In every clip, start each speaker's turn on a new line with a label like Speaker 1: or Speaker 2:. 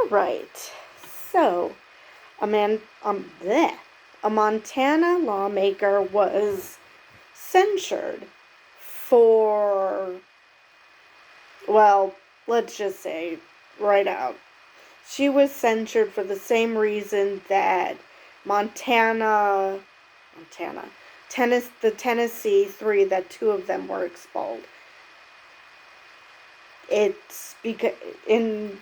Speaker 1: right. So, a Montana lawmaker was censured for, well, let's just say right out. She was censured for the same reason that the Tennessee three, that two of them were expelled. It's because, in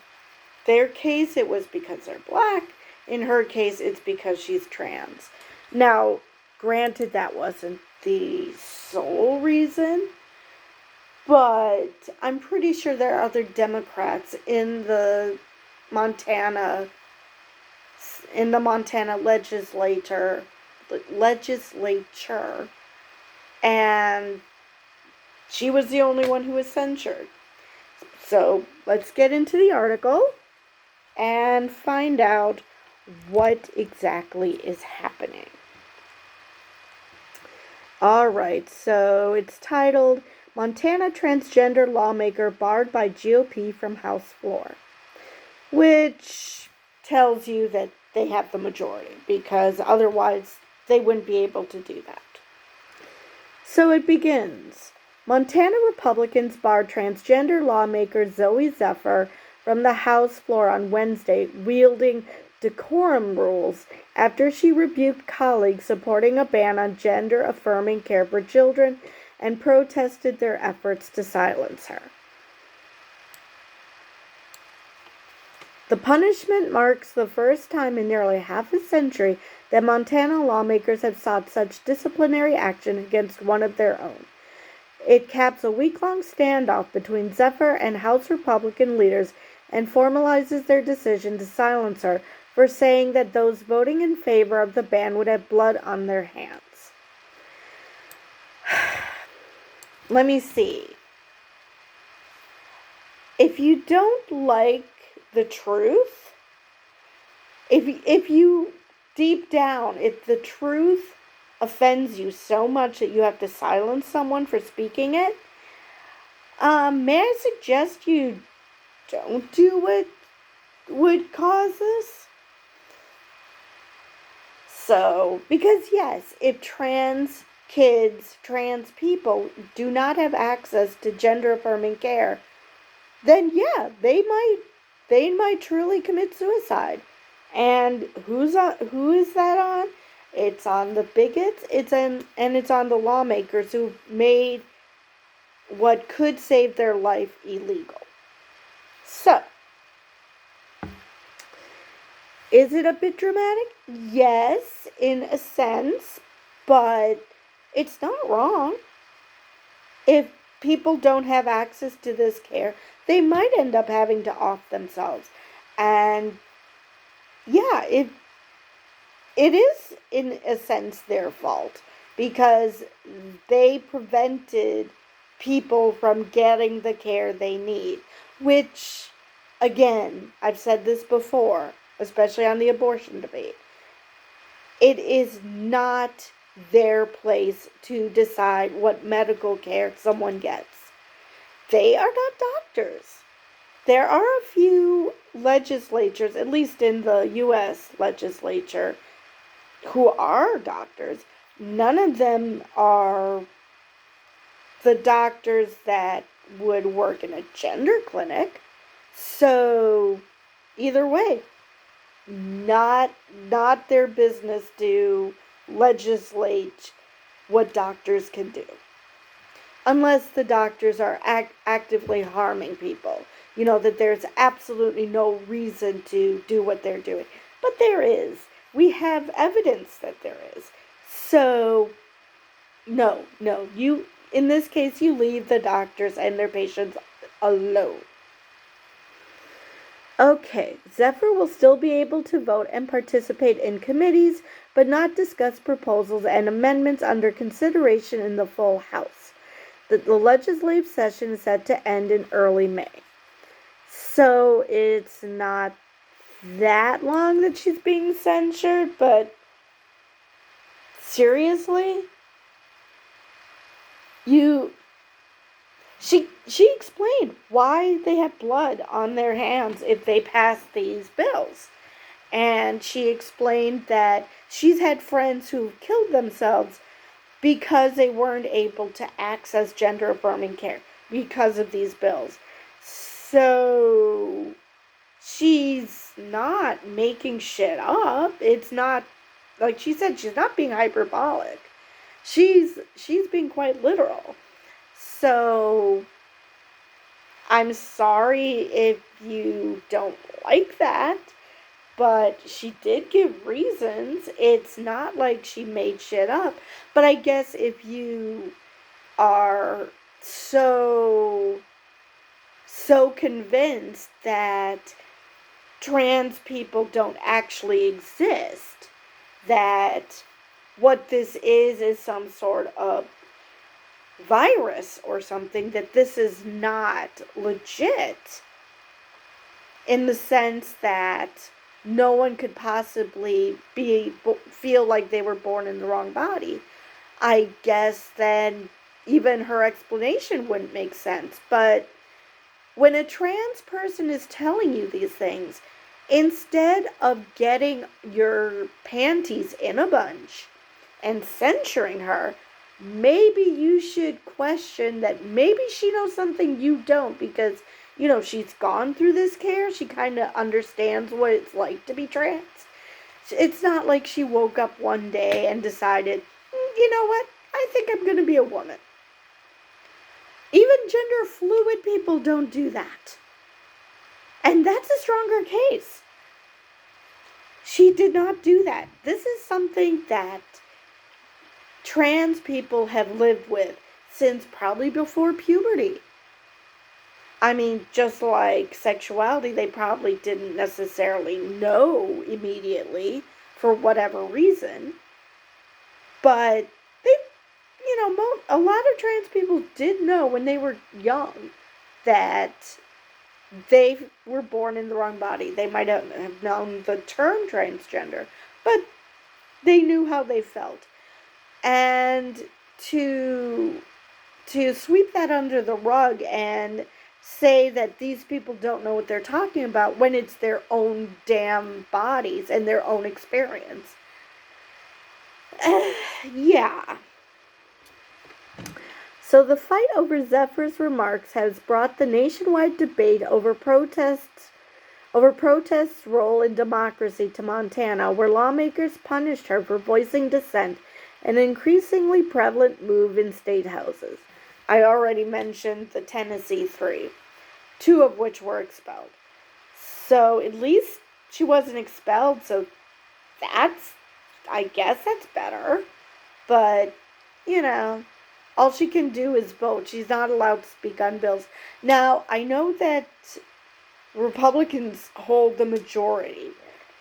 Speaker 1: their case, it was because they're black. In her case, it's because she's trans. Now, granted, that wasn't the sole reason, but I'm pretty sure there are other Democrats in the Montana legislature, and she was the only one who was censured. So let's get into the article and find out what exactly is happening. Alright, so it's titled, Montana Transgender Lawmaker Barred by GOP from House Floor, which tells you that they have the majority, because otherwise they wouldn't be able to do that. So it begins. Montana Republicans barred transgender lawmaker Zoe Zephyr from the House floor on Wednesday, wielding decorum rules after she rebuked colleagues supporting a ban on gender-affirming care for children and protested their efforts to silence her. The punishment marks the first time in nearly half a century that Montana lawmakers have sought such disciplinary action against one of their own. It caps a week-long standoff between Zephyr and House Republican leaders and formalizes their decision to silence her for saying that those voting in favor of the ban would have blood on their hands. Let me see. If you don't like the truth, if you deep down, if the truth offends you so much that you have to silence someone for speaking it, may I suggest you don't do what would cause this? So, because yes, if trans kids, trans people do not have access to gender-affirming care, then yeah, they might truly commit suicide. And who is that on? It's on the bigots. It's on the lawmakers who made what could save their life illegal. So, is it a bit dramatic? Yes, in a sense, but it's not wrong. If people don't have access to this care, they might end up having to off themselves. And yeah, it is in a sense their fault, because they prevented people from getting the care they need, which, again, I've said this before, especially on the abortion debate, it is not their place to decide what medical care someone gets. They are not doctors. There are a few legislatures, at least in the U.S. legislature, who are doctors. None of them are the doctors that would work in a gender clinic. So, either way, not their business to legislate what doctors can do. Unless the doctors are actively harming people. You know, that there's absolutely no reason to do what they're doing. But there is. We have evidence that there is. So, no, you, in this case, you leave the doctors and their patients alone. Okay, Zephyr will still be able to vote and participate in committees, but not discuss proposals and amendments under consideration in the full House. The legislative session is set to end in early May. So it's not that long that she's being censured, but seriously? She explained why they had blood on their hands if they passed these bills. And she explained that she's had friends who've killed themselves because they weren't able to access gender affirming care because of these bills. So she's not making shit up. It's not, like she said, she's not being hyperbolic. She's being quite literal. So I'm sorry if you don't like that, but she did give reasons. It's not like she made shit up. But I guess if you are so convinced that trans people don't actually exist, that what this is some sort of virus or something, that this is not legit in the sense that no one could possibly feel like they were born in the wrong body, I guess then even her explanation wouldn't make sense. But when a trans person is telling you these things, instead of getting your panties in a bunch and censuring her, maybe you should question that maybe she knows something you don't, because, you know, she's gone through this care. She kind of understands what it's like to be trans. It's not like she woke up one day and decided, you know what, I think I'm going to be a woman. Even gender fluid people don't do that. And that's a stronger case. She did not do that. This is something that trans people have lived with since probably before puberty. I mean, just like sexuality, they probably didn't necessarily know immediately for whatever reason. But they, you know, a lot of trans people did know when they were young that they were born in the wrong body. They might have known the term transgender, but they knew how they felt. And to sweep that under the rug and say that these people don't know what they're talking about when it's their own damn bodies and their own experience. Yeah. So the fight over Zephyr's remarks has brought the nationwide debate over protest's role in democracy to Montana, where lawmakers punished her for voicing dissent, an increasingly prevalent move in state houses. I already mentioned the Tennessee 3, 2 of which were expelled. So at least she wasn't expelled, so I guess that's better. But, you know, all she can do is vote. She's not allowed to speak on bills. Now, I know that Republicans hold the majority,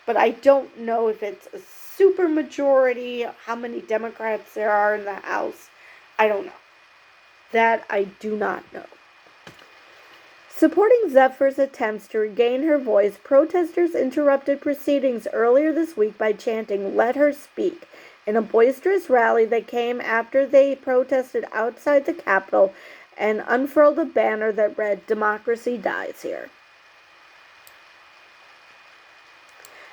Speaker 1: but I don't know if it's a super majority, how many Democrats there are in the House. I don't know. That I do not know. Supporting Zephyr's attempts to regain her voice, protesters interrupted proceedings earlier this week by chanting, "Let her speak," in a boisterous rally that came after they protested outside the Capitol and unfurled a banner that read, "Democracy dies here."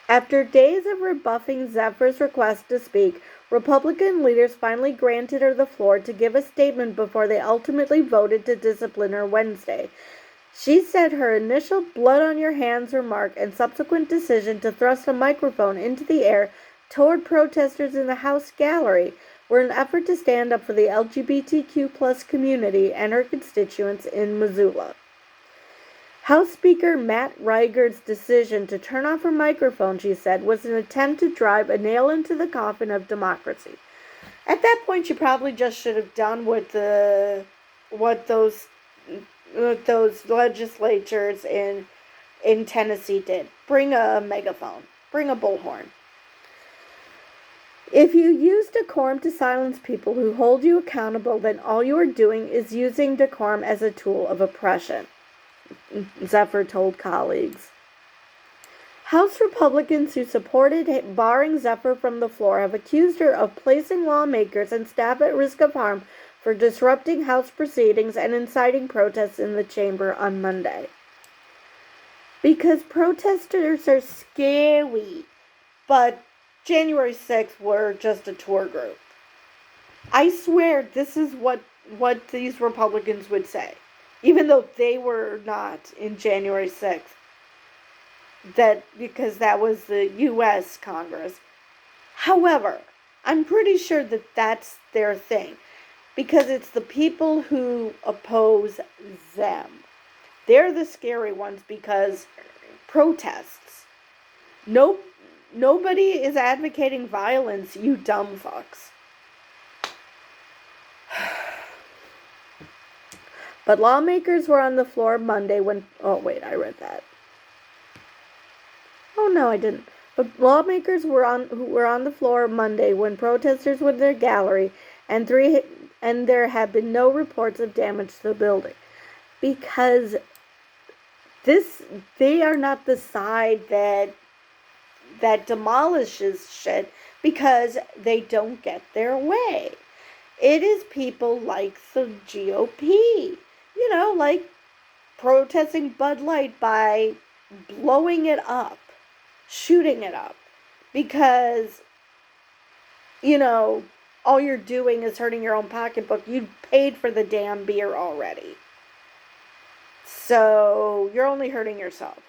Speaker 1: After days of rebuffing Zephyr's request to speak, Republican leaders finally granted her the floor to give a statement before they ultimately voted to discipline her Wednesday. She said her initial blood on your hands remark and subsequent decision to thrust a microphone into the air toward protesters in the House gallery were an effort to stand up for the LGBTQ+ community and her constituents in Missoula. House Speaker Matt Riger's decision to turn off her microphone, she said, was an attempt to drive a nail into the coffin of democracy. At that point, she probably just should have done what those legislatures in Tennessee did. Bring a megaphone. Bring a bullhorn. If you use decorum to silence people who hold you accountable, then all you are doing is using decorum as a tool of oppression, Zephyr told colleagues. House Republicans who supported barring Zephyr from the floor have accused her of placing lawmakers and staff at risk of harm for disrupting House proceedings and inciting protests in the chamber on Monday. Because protesters are scary, but January 6th were just a tour group. I swear this is what these Republicans would say, even though they were not in January 6th. Because that was the U.S. Congress. However, I'm pretty sure that that's their thing, because it's the people who oppose them. They're the scary ones because protests. Nobody is advocating violence, you dumb fucks. But lawmakers were on the floor Monday when... Oh, wait, I read that. Oh, no, I didn't. But lawmakers were on the floor Monday when protesters were in their gallery, and there have been no reports of damage to the building. Because they are not the side that demolishes shit because they don't get their way. It is people like the GOP, like protesting Bud Light by blowing it up, shooting it up, because, all you're doing is hurting your own pocketbook. You paid for the damn beer already. So you're only hurting yourself.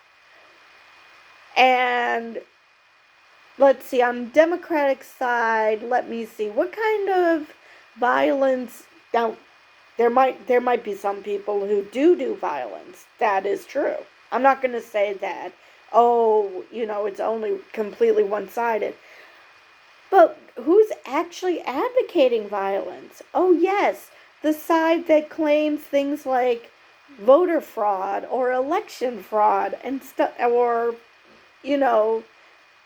Speaker 1: And let's see, on the Democratic side, let me see, what kind of violence? Now, there might be some people who do violence. That is true. I'm not going to say that, it's only completely one-sided. But who's actually advocating violence? Oh, yes, the side that claims things like voter fraud or election fraud and stuff, or,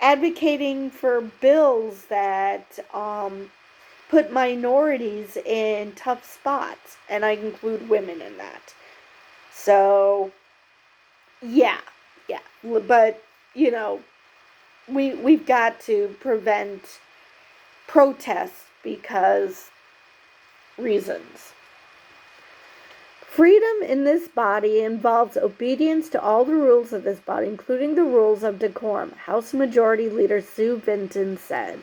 Speaker 1: advocating for bills that put minorities in tough spots, and I include women in that. So, yeah, but, we've got to prevent protests because reasons. Freedom in this body involves obedience to all the rules of this body, including the rules of decorum, House Majority Leader Sue Vinton said.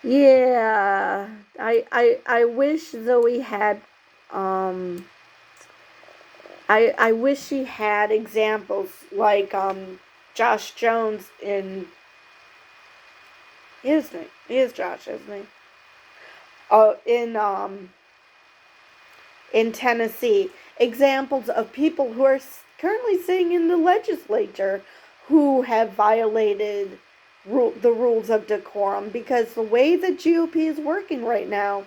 Speaker 1: Yeah, I wish Zoe had, I wish she had examples like, Josh Jones in, he is Josh, isn't he? In Tennessee, examples of people who are currently sitting in the legislature who have violated the rules of decorum, because the way the GOP is working right now,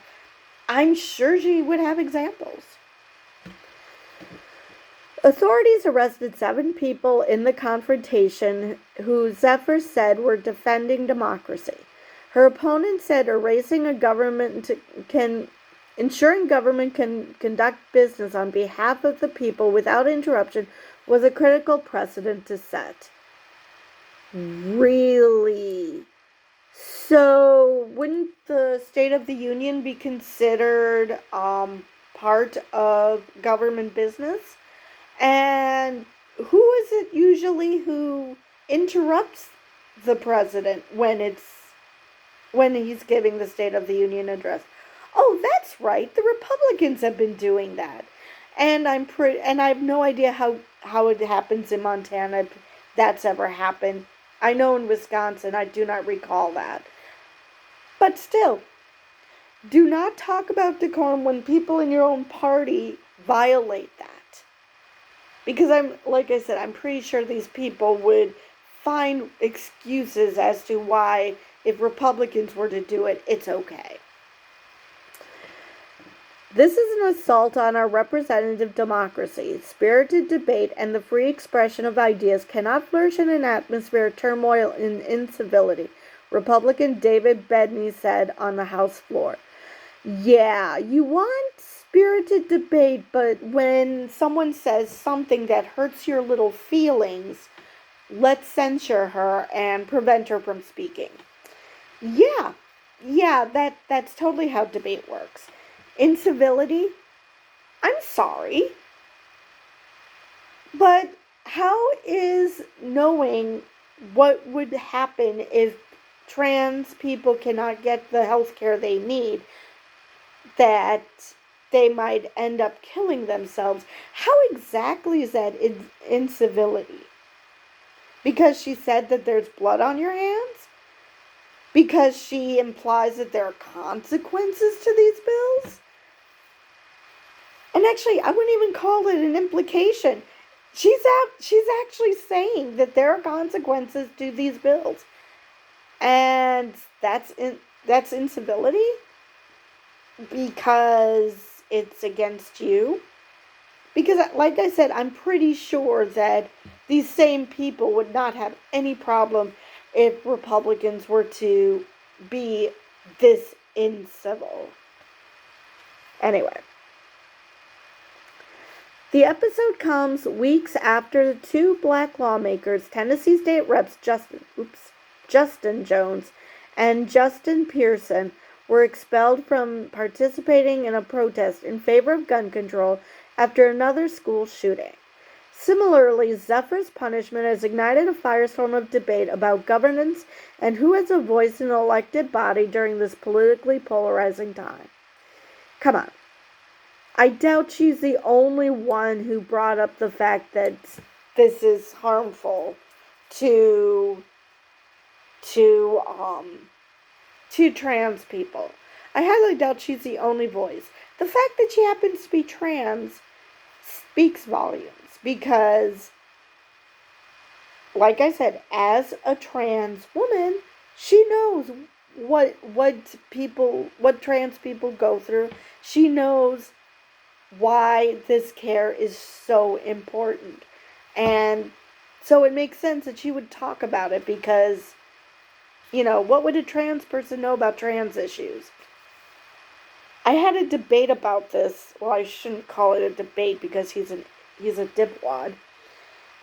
Speaker 1: I'm sure she would have examples. Authorities arrested 7 people in the confrontation who Zephyr said were defending democracy. Her opponent said ensuring government can conduct business on behalf of the people without interruption was a critical precedent to set. Really? So, wouldn't the State of the Union be considered part of government business? And who is it usually who interrupts the president when he's giving the State of the Union address? Oh, that's right. The Republicans have been doing that. And I have no idea how it happens in Montana, if that's ever happened. I know in Wisconsin, I do not recall that. But still, do not talk about decorum when people in your own party violate that. Because I'm pretty sure these people would find excuses as to why, if Republicans were to do it, it's okay. This is an assault on our representative democracy. Spirited debate and the free expression of ideas cannot flourish in an atmosphere of turmoil and incivility, Republican David Bedney said on the House floor. Yeah, you want spirited debate, but when someone says something that hurts your little feelings, let's censure her and prevent her from speaking. Yeah, that's totally how debate works. Incivility? I'm sorry. But how is knowing what would happen if trans people cannot get the health care they need, that they might end up killing themselves? How exactly is that incivility? Because she said that there's blood on your hands? Because she implies that there are consequences to these bills? And actually, I wouldn't even call it an implication. She's actually saying that there are consequences to these bills. And that's incivility? Because it's against you? Because, like I said, I'm pretty sure that these same people would not have any problem if Republicans were to be this incivil. Anyway. The episode comes weeks after the two black lawmakers, Tennessee State Reps Justin Jones and Justin Pearson, were expelled from participating in a protest in favor of gun control after another school shooting. Similarly, Zephyr's punishment has ignited a firestorm of debate about governance and who has a voice in an elected body during this politically polarizing time. Come on. I doubt she's the only one who brought up the fact that this is harmful to trans people. I highly doubt she's the only voice. The fact that she happens to be trans speaks volumes, because, like I said, as a trans woman, she knows what trans people go through. She knows why this care is so important. And so it makes sense that she would talk about it, because, what would a trans person know about trans issues? I had a debate about this. Well, I shouldn't call it a debate because he's a dipwad.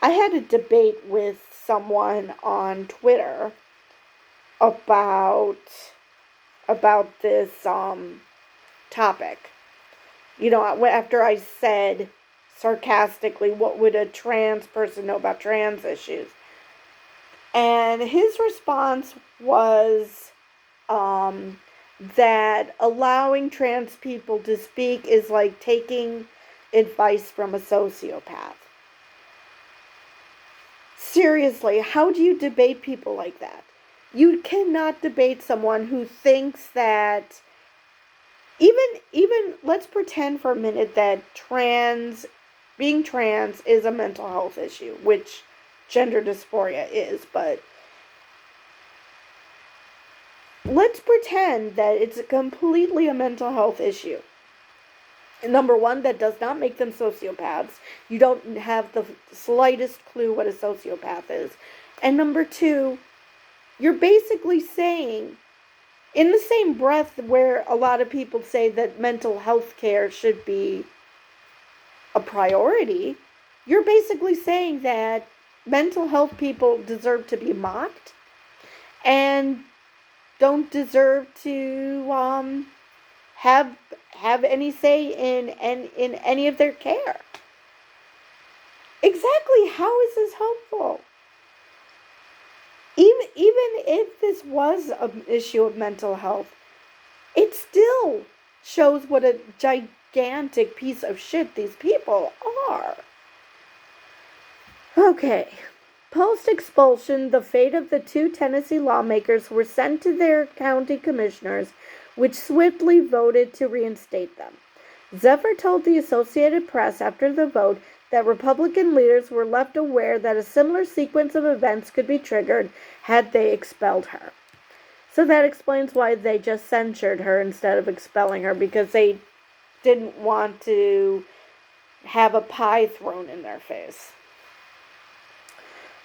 Speaker 1: I had a debate with someone on Twitter about this topic. After I said sarcastically, what would a trans person know about trans issues? And his response was that allowing trans people to speak is like taking advice from a sociopath. Seriously, how do you debate people like that? You cannot debate someone who thinks that even let's pretend for a minute that being trans is a mental health issue, which gender dysphoria is, but let's pretend that it's completely a mental health issue. And number one, that does not make them sociopaths. You don't have the slightest clue what a sociopath is. And number two, you're basically saying, in the same breath where a lot of people say that mental health care should be a priority, you're basically saying that mental health people deserve to be mocked and don't deserve to have any say in any of their care. Exactly how is this helpful? Even if this was an issue of mental health, it still shows what a gigantic piece of shit these people are. Okay. Post-expulsion, the fate of the two Tennessee lawmakers were sent to their county commissioners, which swiftly voted to reinstate them. Zephyr told the Associated Press after the vote that Republican leaders were left aware that a similar sequence of events could be triggered had they expelled her. So that explains why they just censured her instead of expelling her, because they didn't want to have a pie thrown in their face.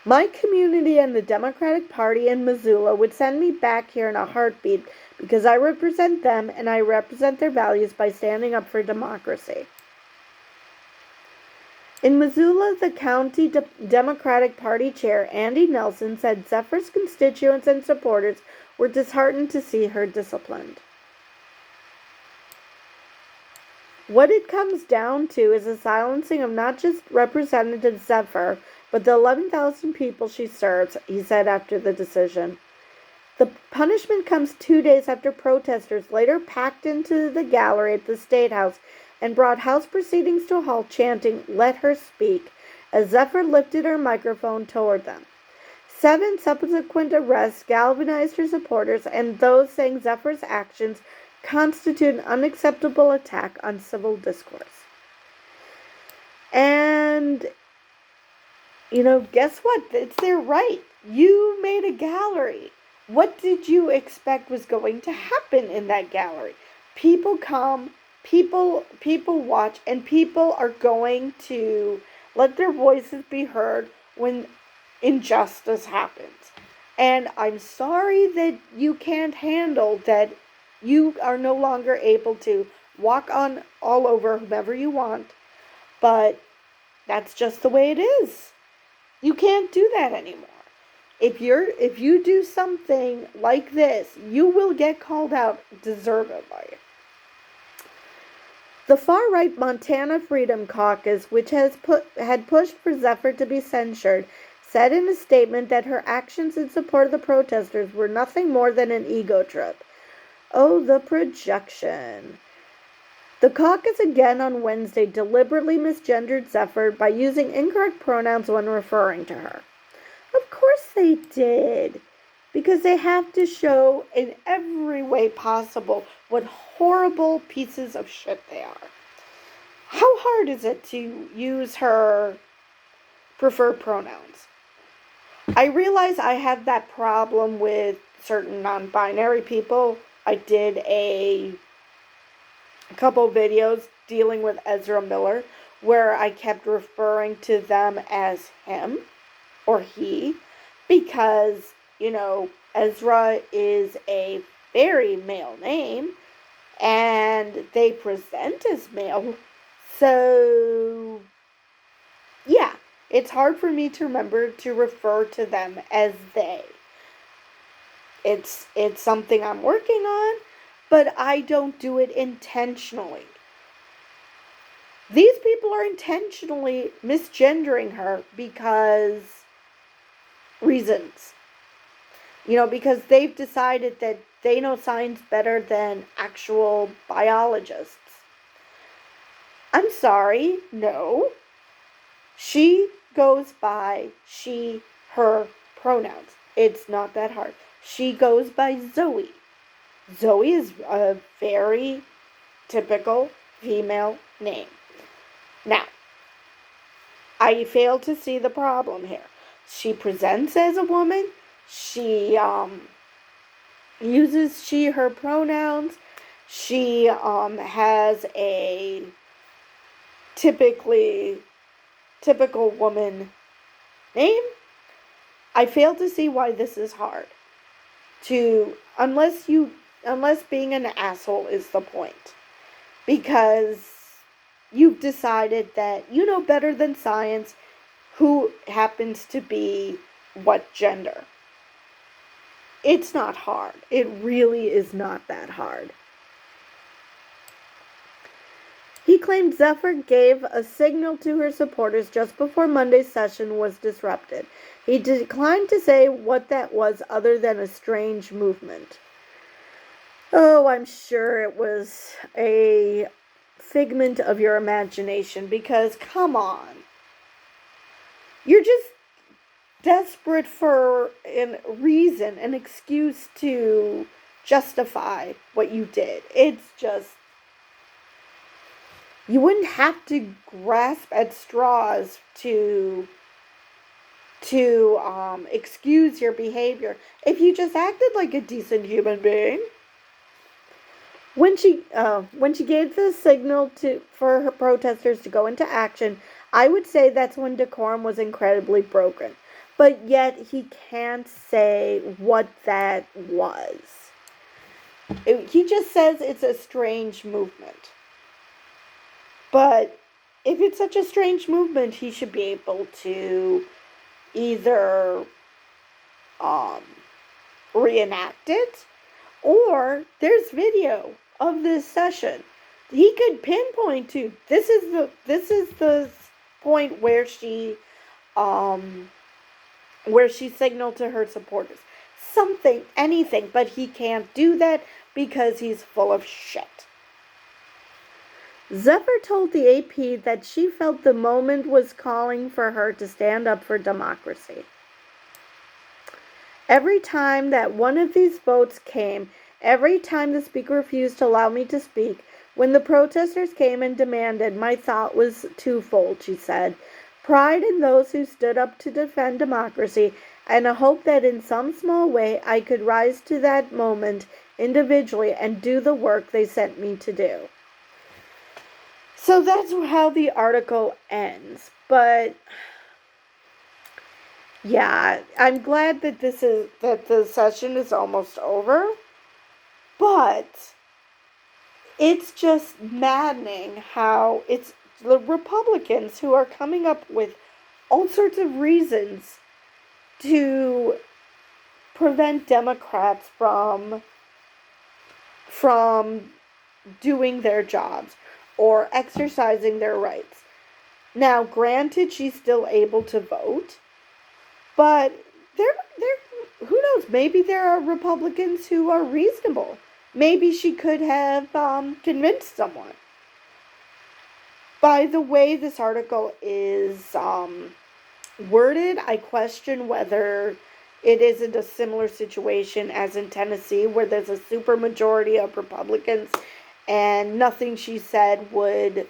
Speaker 1: My community and the Democratic Party in Missoula would send me back here in a heartbeat, because I represent them and I represent their values by standing up for democracy. In Missoula, the county Democratic Party chair, Andy Nelson, said Zephyr's constituents and supporters were disheartened to see her disciplined. What it comes down to is the silencing of not just Representative Zephyr, but the 11,000 people she serves, he said after the decision. The punishment comes 2 days after protesters later packed into the gallery at the State House and brought House proceedings to a halt, chanting, "Let her speak," as Zephyr lifted her microphone toward them. 7 subsequent arrests galvanized her supporters and those saying Zephyr's actions constitute an unacceptable attack on civil discourse. And, guess what? It's their right. You made a gallery. What did you expect was going to happen in that gallery? People come, people watch, and people are going to let their voices be heard when injustice happens. And I'm sorry that you can't handle that you are no longer able to walk on all over whomever you want, but that's just the way it is. You can't do that anymore. If you do something like this, you will get called out deservedly. The far-right Montana Freedom Caucus, which had pushed for Zephyr to be censured, said in a statement that her actions in support of the protesters were nothing more than an ego trip. Oh, the projection. The caucus again on Wednesday deliberately misgendered Zephyr by using incorrect pronouns when referring to her. Of course they did, because they have to show in every way possible what horrible pieces of shit they are. How hard is it to use her preferred pronouns? I realize I have that problem with certain non-binary people. I did a couple videos dealing with Ezra Miller where I kept referring to them as him or he because, Ezra is a very male name and they present as male. So, yeah, it's hard for me to remember to refer to them as they. It's something I'm working on, but I don't do it intentionally. These people are intentionally misgendering her because reasons. Because they've decided that they know science better than actual biologists. I'm sorry, no. She goes by she, her pronouns. It's not that hard. She goes by Zoe. Zoe is a very typical female name. Now, I fail to see the problem here. She presents as a woman. She uses she, her pronouns. She has a typical woman name. I fail to see why this is hard. Unless being an asshole is the point. Because you've decided that you know better than science who happens to be what gender. It's not hard. It really is not that hard. He claimed Zephyr gave a signal to her supporters just before Monday's session was disrupted. He declined to say what that was other than a strange movement. Oh, I'm sure it was a figment of your imagination because, come on. You're just desperate for a reason, an excuse to justify what you did. It's just, you wouldn't have to grasp at straws to excuse your behavior if you just acted like a decent human being. When she gave the signal for her protesters to go into action, I would say that's when decorum was incredibly broken. But yet he can't say what that was. He just says it's a strange movement. But if it's such a strange movement, he should be able to either reenact it, or there's video of this session. he could pinpoint to this is the point um where she signaled to her supporters something, anything, but he can't do that because he's full of shit. Zephyr told the AP that she felt the moment was calling for her to stand up for democracy. Every time that one of these votes came, every time the speaker refused to allow me to speak, when the protesters came and demanded, my thought was twofold, she said. Pride in those who stood up to defend democracy, and a hope that in some small way I could rise to that moment individually and do the work they sent me to do. So that's how the article ends. But yeah, I'm glad that the session is almost over. But it's just maddening how it's the Republicans who are coming up with all sorts of reasons to prevent Democrats from doing their jobs or exercising their rights. Now, granted, she's still able to vote, but who knows? Maybe there are Republicans who are reasonable. Maybe she could have convinced someone. By the way this article is worded, I question whether it isn't a similar situation as in Tennessee, where there's a supermajority of Republicans, and nothing she said would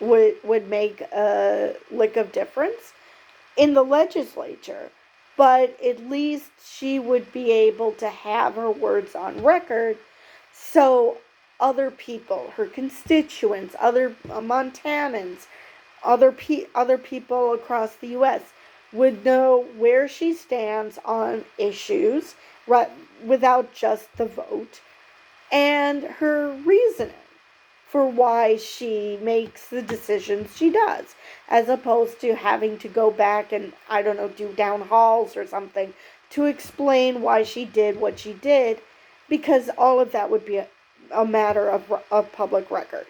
Speaker 1: make a lick of difference in the legislature. But at least she would be able to have her words on record, so other people, her constituents, other Montanans, other people across the U.S. would know where she stands on issues, right, without just the vote, and her reasoning for why she makes the decisions she does, as opposed to having to go back and, I don't know, do down halls or something to explain why she did what she did, because all of that would be a matter of public record.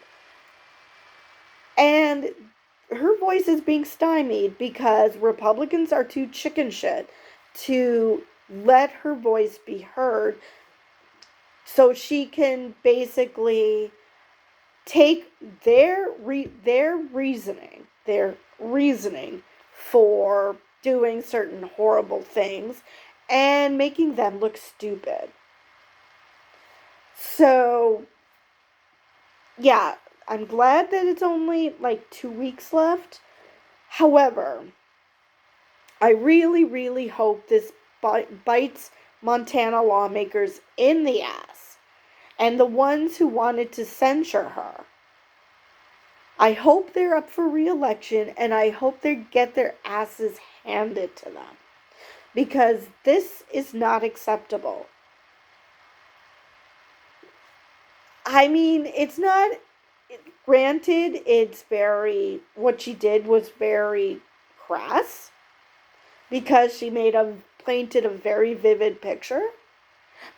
Speaker 1: And her voice is being stymied because Republicans are too chicken shit to let her voice be heard, so she can basically take their reasoning for doing certain horrible things and making them look stupid. So, yeah, I'm glad that it's only like 2 weeks left. However, I really, really hope this bites Montana lawmakers in the ass, and the ones who wanted to censure her. I hope they're up for re-election, and I hope they get their asses handed to them, because this is not acceptable. I mean, it's not, granted, what she did was very crass, because she painted a very vivid picture,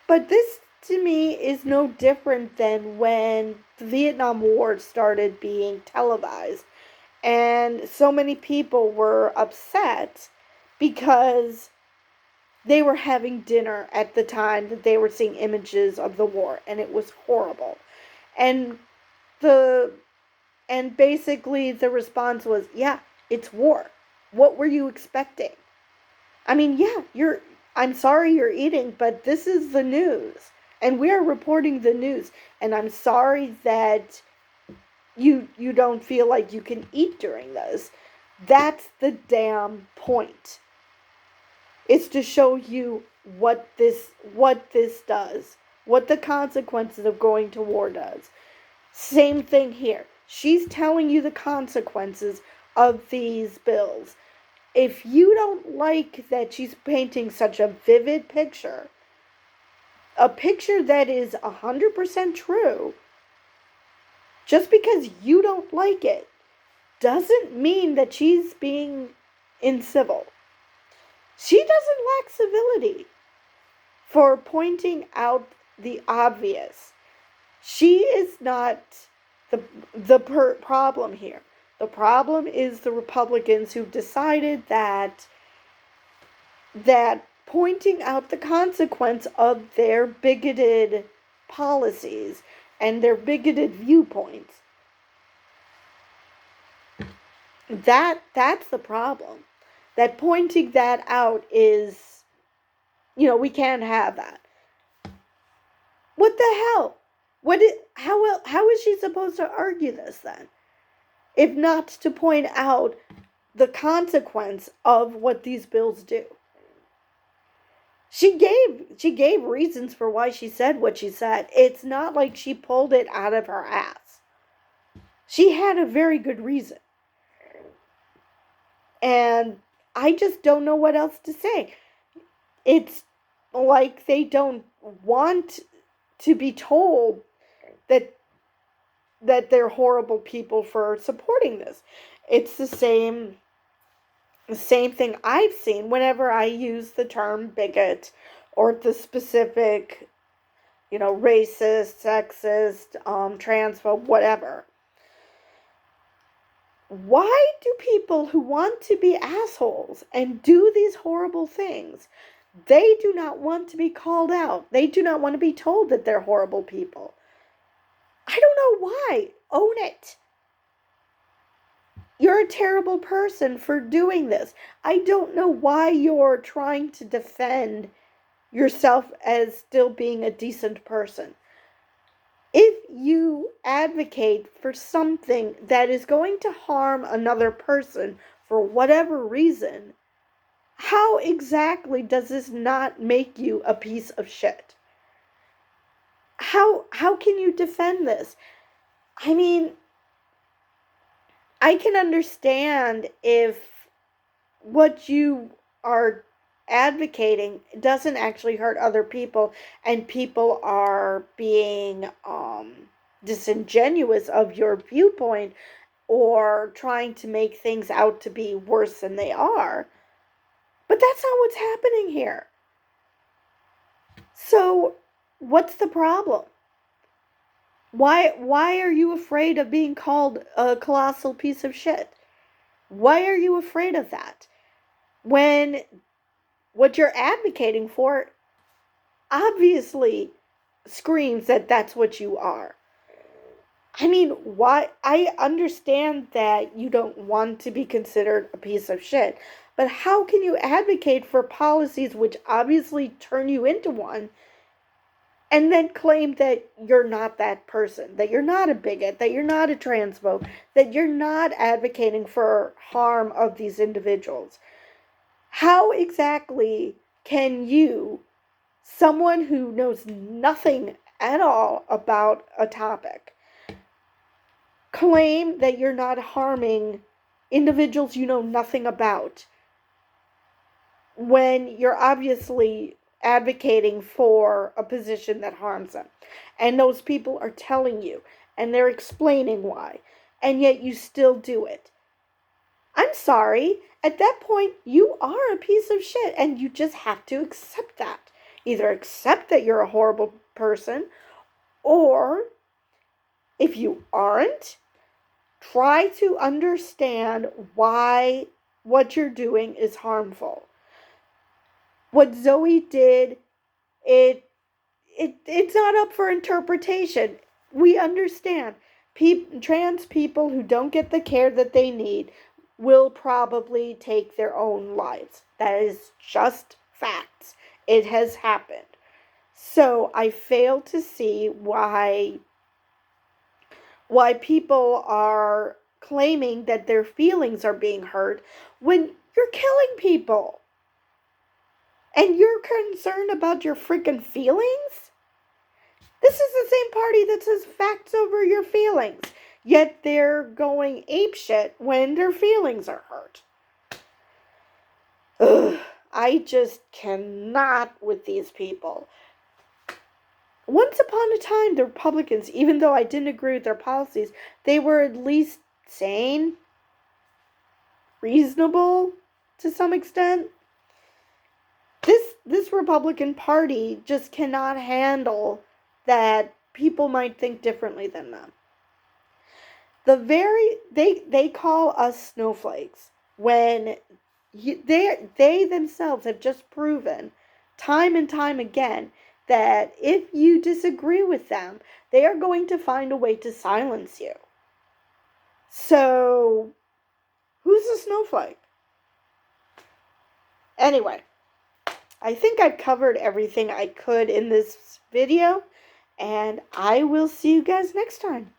Speaker 1: but this, to me, is no different than when the Vietnam War started being televised, and so many people were upset because they were having dinner at the time that they were seeing images of the war, and it was horrible. And basically the response was, yeah, it's war. What were you expecting? I mean, yeah, I'm sorry you're eating, but this is the news, and we are reporting the news, and I'm sorry that you don't feel like you can eat during this. That's the damn point. It's to show you what this does, what the consequences of going to war does. Same thing here. She's telling you the consequences of these bills. If you don't like that she's painting such a vivid picture, a picture that is 100% true, just because you don't like it doesn't mean that she's being incivil. She doesn't lack civility for pointing out the obvious. She is not the problem here. The problem is the Republicans who've decided that pointing out the consequence of their bigoted policies and their bigoted viewpoints, that's the problem. That pointing that out is, we can't have that. What the hell? How is she supposed to argue this then? If not to point out the consequence of what these bills do. She gave reasons for why she said what she said. It's not like she pulled it out of her ass. She had a very good reason. And I just don't know what else to say. It's like they don't want to be told that they're horrible people for supporting this. It's the same thing I've seen whenever I use the term bigot or the specific, racist, sexist, transphobe, whatever. Why do people who want to be assholes and do these horrible things, they do not want to be called out? They do not want to be told that they're horrible people. I don't know why. Own it. You're a terrible person for doing this. I don't know why you're trying to defend yourself as still being a decent person. If you advocate for something that is going to harm another person for whatever reason, how exactly does this not make you a piece of shit? How can you defend this? I mean, I can understand if what you are advocating doesn't actually hurt other people and people are being disingenuous of your viewpoint or trying to make things out to be worse than they are. But that's not what's happening here. So, what's the problem? Why are you afraid of being called a colossal piece of shit? Why are you afraid of that? When what you're advocating for obviously screams that that's what you are. I mean, why? I understand that you don't want to be considered a piece of shit, but how can you advocate for policies which obviously turn you into one and then claim that you're not that person, that you're not a bigot, that you're not a transphobe, that you're not advocating for harm of these individuals? How exactly can you, someone who knows nothing at all about a topic, claim that you're not harming individuals you know nothing about when you're obviously advocating for a position that harms them? And those people are telling you, and they're explaining why, and yet you still do it. I'm sorry. At that point, you are a piece of shit, and you just have to accept that. Either accept that you're a horrible person, or if you aren't, try to understand why what you're doing is harmful. What Zoe did, it's not up for interpretation. We understand. Trans people who don't get the care that they need will probably take their own lives. That is just facts. It has happened. So I fail to see why people are claiming that their feelings are being hurt when you're killing people. And you're concerned about your freaking feelings? This is the same party that says facts over your feelings. Yet they're going apeshit when their feelings are hurt. Ugh, I just cannot with these people. Once upon a time, the Republicans, even though I didn't agree with their policies, they were at least sane, reasonable to some extent. This Republican Party just cannot handle that people might think differently than them. They call us snowflakes when they themselves have just proven time and time again that if you disagree with them, they are going to find a way to silence you. So, who's a snowflake? Anyway, I think I've covered everything I could in this video, and I will see you guys next time.